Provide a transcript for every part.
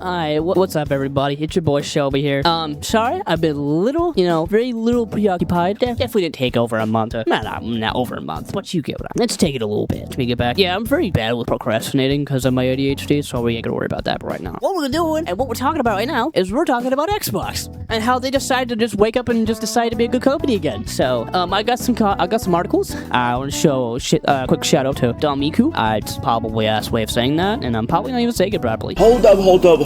Hi, what's up, everybody? It's your boy Shelby here. Sorry, I've been very little preoccupied. Definitely didn't take over a month. Not over a month, but you get what let's take it a little bit to get back. Yeah, I'm very bad with procrastinating because of my ADHD, so we ain't gonna worry about that right now. What we're doing and what we're talking about right now is we're talking about Xbox and how they decided to just wake up and just decide to be a good company again. So, I got some articles. I want to show quick shout out to Domiku. It's probably ass way of saying that, and I'm probably not even saying it properly.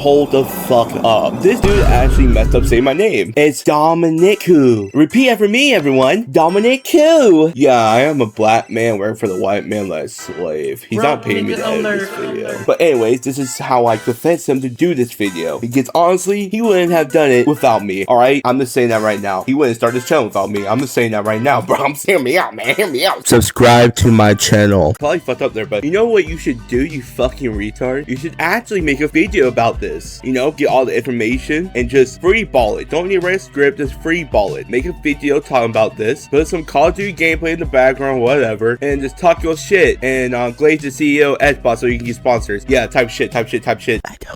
Hold the fuck up. This dude actually messed up saying my name. It's Dominiku. Repeat after me, everyone. Dominiku. Yeah, I am a black man working for the white man like a slave. He's not paying me to edit this video. But anyways, this is how I convinced him to do this video. Because honestly, he wouldn't have done it without me. Alright? I'm just saying that right now. He wouldn't start this channel without me. I'm just saying that right now, bro. Hear me out, man. Hear me out. Subscribe to my channel. Probably fucked up there, but you know what you should do, you fucking retard? You should actually make a video about this. You know, get all the information and just free ball it. Don't need to write a script, just free ball it. Make a video talking about this. Put some Call of Duty gameplay in the background, whatever, and just talk your shit. And glaze the CEO Xbox so you can get sponsors. Yeah, type shit. I don't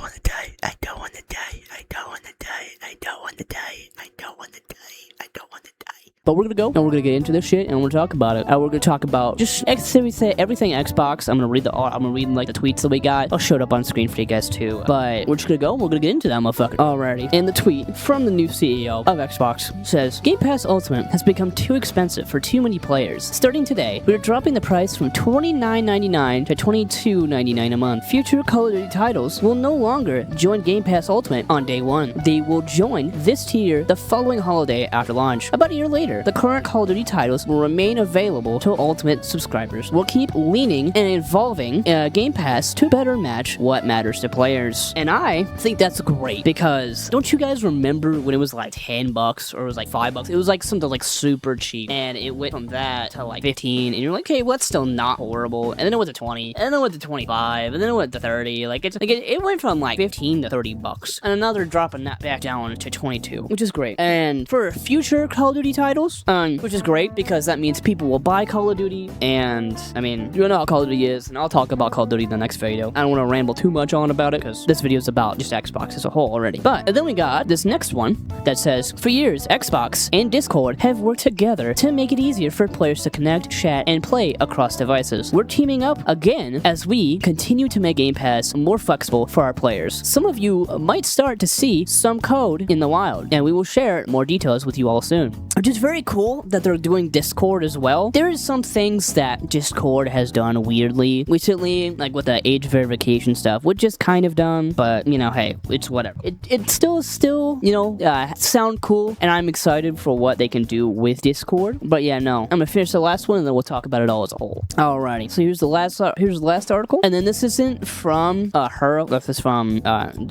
wanna die. I don't wanna die. I don't wanna die. I don't wanna die. I don't wanna die. I don't wanna die. But we're gonna go and we're gonna get into this shit and we're gonna talk about it. And we're gonna talk about just everything Xbox. I'm gonna read like the tweets that we got. I'll show it up on screen for you guys too. But we're just gonna go and we're gonna get into that motherfucker. Alrighty. And the tweet from the new CEO of Xbox says, Game Pass Ultimate has become too expensive for too many players. Starting today, we're dropping the price from $29.99 to $22.99 a month. Future Call of Duty titles will no longer join Game Pass Ultimate on day one. They will join this tier the following holiday after launch. About a year later, the current Call of Duty titles will remain available to Ultimate subscribers. We'll keep leaning and evolving Game Pass to better match what matters to players. And I think that's great because don't you guys remember when it was like $10 or it was like $5? It was like something like super cheap, and it went from that to like 15, and you're like, okay, well, that's still not horrible. And then it went to 20, and then it went to 25, and then it went to 30. Like it went from like 15 to $30, and another dropping that back down to 22, which is great. And for future Call of Duty titles, which is great because that means people will buy Call of Duty, and I mean, you know how Call of Duty is, and I'll talk about Call of Duty in the next video. I don't want to ramble too much on about it because this video is about just Xbox as a whole already. But then we got this next one that says, for years, Xbox and Discord have worked together to make it easier for players to connect, chat, and play across devices. We're teaming up again as we continue to make Game Pass more flexible for our players. Some of you might start to see some code in the wild, and we will share more details with you all soon. Which is very cool that they're doing Discord as well. There is some things that Discord has done weirdly recently, like with the age verification stuff, which is kind of dumb, but you know, hey, it's whatever. It still sound cool, and I'm excited for what they can do with Discord. But yeah, no, I'm gonna finish the last one and then we'll talk about it all as a whole. Alrighty, so here's the last article, and then this isn't from her. This is from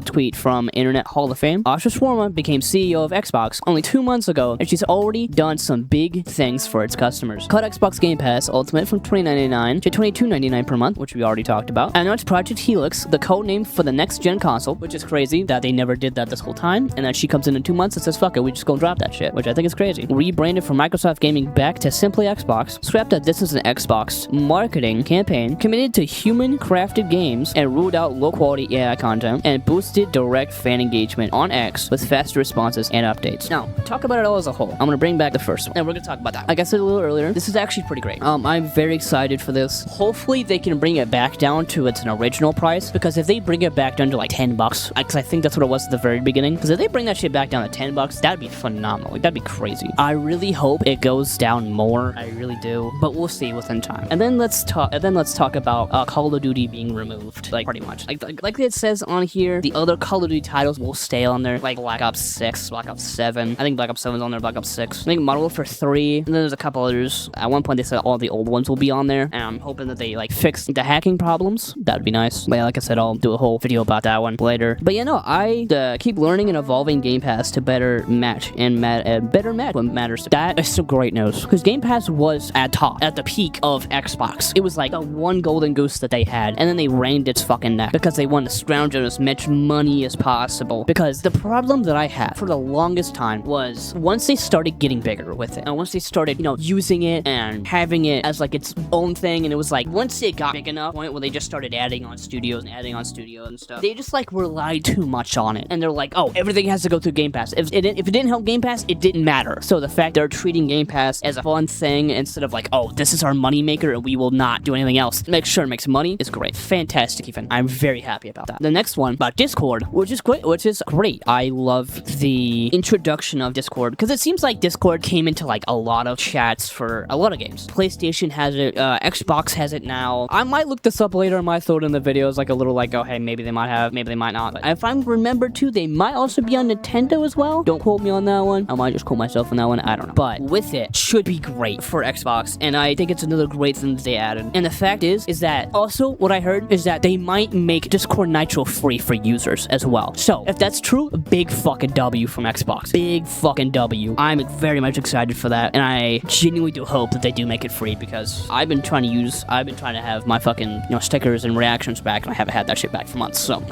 tweet from Internet Hall of Fame. Asha Swarma became CEO of Xbox only 2 months ago, and she's already done some big things for its customers. Cut Xbox Game Pass Ultimate from $29.99 to $22.99 per month, which we already talked about. Announced Project Helix, the code name for the next gen console, which is crazy that they never did that this whole time, and that she comes in 2 months and says, fuck it, we just gonna drop that shit, which I think is crazy. Rebranded from Microsoft Gaming back to simply Xbox. Scrapped that this is an Xbox marketing campaign, committed to human-crafted games, and ruled out low-quality AI content, and boosted direct fan engagement on X with faster responses and updates. Now, talk about it all as a whole. I'm gonna bring back the first one, and we're gonna talk about that. Like I said a little earlier, this is actually pretty great. I'm very excited for this. Hopefully, they can bring it back down to its original price, because if they bring it back down to like $10, because I think that's what it was at the very beginning, because if they bring that shit back down to $10, that'd be phenomenal. Like, that'd be crazy. I really hope it goes down more. I really do, but we'll see within time. And then let's talk about Call of Duty being removed, like pretty much. Like it says on here, the other Call of Duty titles will stay on there, like Black Ops 6, Black Ops 7. I think Black Ops 7's on there, Black Ops 6. I think Modern Warfare 3, and then there's a couple others. At one point, they said all the old ones will be on there, and I'm hoping that they like fix the hacking problems. That'd be nice. But yeah, like I said, I'll do a whole video about that one later. But yeah, no, I keep learning and evolving Game Pass to better match what matters. That is some great news, because Game Pass was at the peak of Xbox. It was like the one golden goose that they had, and then they reined its fucking neck because they wanted to scrounge in as much money as possible. Because the problem that I had for the longest time was once they started getting bigger, better with it. And once they started, using it and having it as like its own thing, and it was like once it got big enough point where they just started adding on studios and stuff, they just like relied too much on it, and they're like, oh, everything has to go through Game Pass. If it didn't help Game Pass, it didn't matter. So the fact they're treating Game Pass as a fun thing instead of like, oh, this is our money maker and we will not do anything else, make sure it makes money, is great. Fantastic even. I'm very happy about that. The next one about Discord, which is great. I love the introduction of Discord because it seems like Discord came into like a lot of chats for a lot of games. PlayStation has it, Xbox has it now. I might look this up later. I might throw it in the videos like a little like, oh hey, maybe they might have, maybe they might not. But if I remember too, they might also be on Nintendo as well. Don't quote me on that one. I might just quote myself on that one. I don't know. But with it, should be great for Xbox, and I think it's another great thing that they added. And the fact is that also what I heard is that they might make Discord Nitro free for users as well. So if that's true, a big fucking W from Xbox. Big fucking W. I'm very much excited for that, and I genuinely do hope that they do make it free because I've been trying to have my fucking stickers and reactions back, and I haven't had that shit back for months. So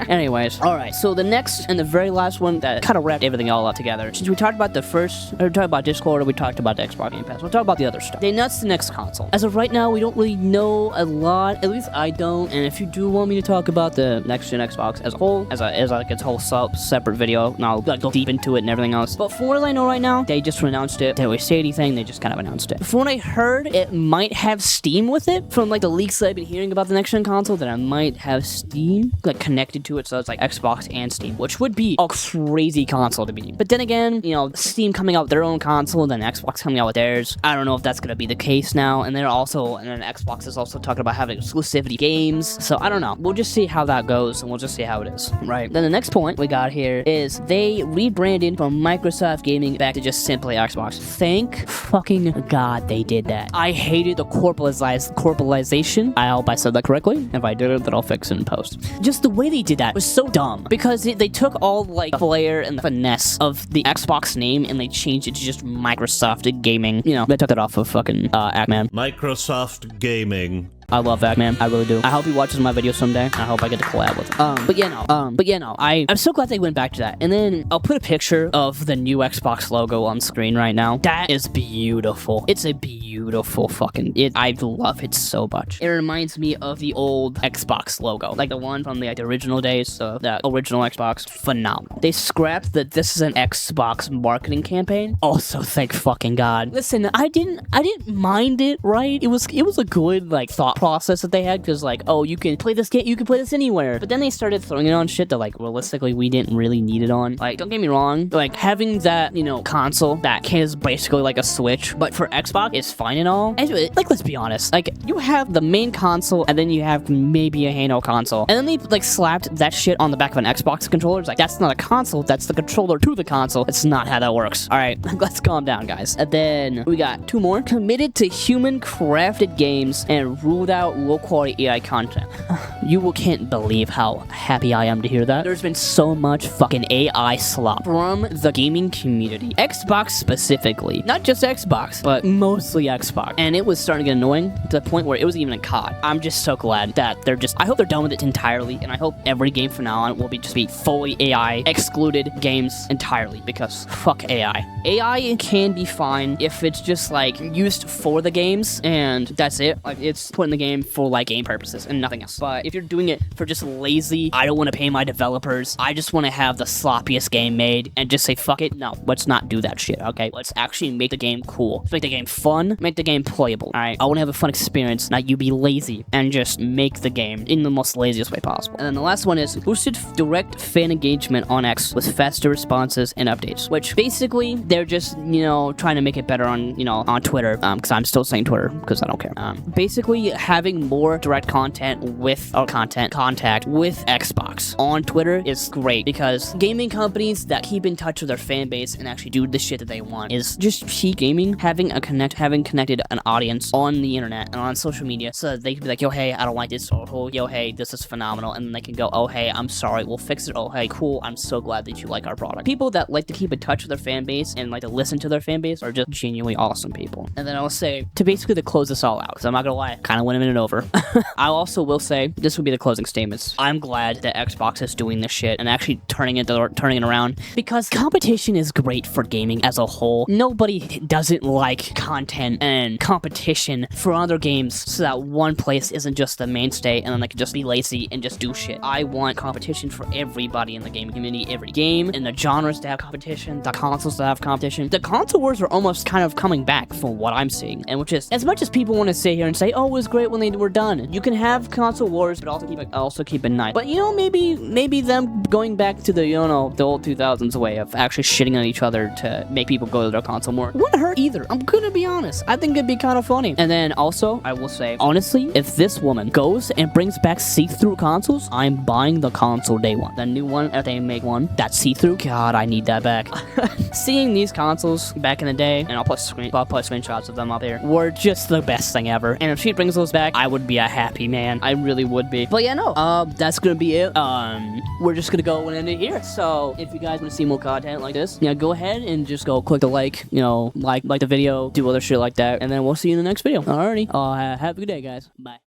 anyways, all right. So the next and the very last one that kind of wrapped everything all up together. Since we talked about we talked about Discord, or we talked about the Xbox Game Pass, we'll talk about the other stuff. They announced the next console. As of right now, we don't really know a lot. At least I don't. And if you do want me to talk about the next gen Xbox as a whole, as like its whole separate video, and I'll go deep into it and everything else. But from what I know right now, they just announced it. They didn't really say anything. They just kind of announced it. From what I heard, it might have Steam with it. From like the leaks that I've been hearing about the next gen console, that I might have Steam like connected to it, so it's like Xbox and Steam, which would be a crazy console to be. But then again, Steam coming out with their own console, and then Xbox coming out with theirs. I don't know if that's gonna be the case now. And then Xbox is also talking about having exclusivity games. So I don't know. We'll just see how that goes, and we'll just see how it is. Right. Then the next point we got here is they rebranded from Microsoft Gaming back to just simply Xbox. Thank fucking God they did that. I hated the corporatization. I hope I said that correctly. If I did it, then I'll fix it in post. Just the way they did that was so dumb because they took all like the flair and the finesse of the Xbox name and they changed it to just Microsoft Gaming. They took that off of fucking Ackman. Microsoft Gaming. I love Ackman. I really do. I hope he watches my video someday. I hope I get to collab with him. I'm so glad they went back to that. And then I'll put a picture of the new Xbox logo on screen right now. That is beautiful. It's a beautiful fucking... I love it so much. It reminds me of the old Xbox logo. Like the one from the original days of that original Xbox. Phenomenal. They scrapped that this is an Xbox marketing campaign. Also, thank fucking God. Listen, I didn't mind it, right? It was a good, like, thought process that they had, because like, oh, you can play this game, you can play this anywhere. But then they started throwing it on shit that like realistically we didn't really need it on. Like, don't get me wrong, like having that console that is basically like a Switch, but for Xbox is fine and all. Anyway, like, let's be honest, like you have the main console and then you have maybe a handheld console, and then they like slapped that shit on the back of an Xbox controller. It's like, that's not a console, that's the controller to the console. It's not how that works. All right, let's calm down, guys. And then we got two more. Committed to human crafted games and ruled out low quality AI content. You can't believe how happy I am to hear that. There's been so much fucking AI slop from the gaming community. Xbox specifically. Not just Xbox, but mostly Xbox. And it was starting to get annoying to the point where it was even a COD. I'm just so glad that I hope they're done with it entirely, and I hope every game from now on will just be fully AI excluded games entirely, because fuck AI. AI can be fine if it's just like used for the games and that's it. Like, it's put in the game for like game purposes and nothing else. But if you're doing it for just lazy, I don't want to pay my developers, I just want to have the sloppiest game made and just say fuck it, no, let's not do that shit. Okay, let's actually make the game cool. Let's make the game fun, make the game playable. All right, I want to have a fun experience, not you be lazy and just make the game in the most laziest way possible. And then the last one is boosted direct fan engagement on X with faster responses and updates, which basically they're just trying to make it better on on Twitter, because I'm still saying Twitter because I don't care. Basically having more direct contact with Xbox on Twitter is great, because gaming companies that keep in touch with their fan base and actually do the shit that they want is just cheap gaming, having connected an audience on the internet and on social media, so that they can be like, yo, hey, I don't like this, or oh, yo, hey, this is phenomenal, and then they can go, oh, hey, I'm sorry, we'll fix it, oh, hey, cool, I'm so glad that you like our product. People that like to keep in touch with their fan base and like to listen to their fan base are just genuinely awesome people. And then I'll say, to basically close this all out, because I'm not gonna lie, I kind of winning it over. I also will say, this will be the closing statements. I'm glad that Xbox is doing this shit and actually turning it around, because competition is great for gaming as a whole. Nobody doesn't like content and competition for other games, so that one place isn't just the mainstay and then they can just be lazy and just do shit. I want competition for everybody in the gaming community, every game, and the genres to have competition, the consoles to have competition. The console wars are almost kind of coming back from what I'm seeing, and which is, as much as people want to sit here and say, oh, it was great when they were done, you can have console wars, but also keep in mind. But you know, maybe them going back to the, you know, the old 2000s way of actually shitting on each other to make people go to their console more wouldn't hurt either. I'm gonna be honest. I think it'd be kind of funny. And then also, I will say, honestly, if this woman goes and brings back see-through consoles, I'm buying the console day one. The new one, if they make one that's see-through, God, I need that back. Seeing these consoles back in the day, and I'll put screenshots of them up here, were just the best thing ever. And if she brings those back, I would be a happy man. I really would be. But yeah, no, that's gonna be it. We're just gonna go and end it here. So if you guys want to see more content like this, yeah, go ahead and just go click the like, you know, like the video, do other shit like that, and then we'll see you in the next video. Alrighty, have a good day, guys. Bye.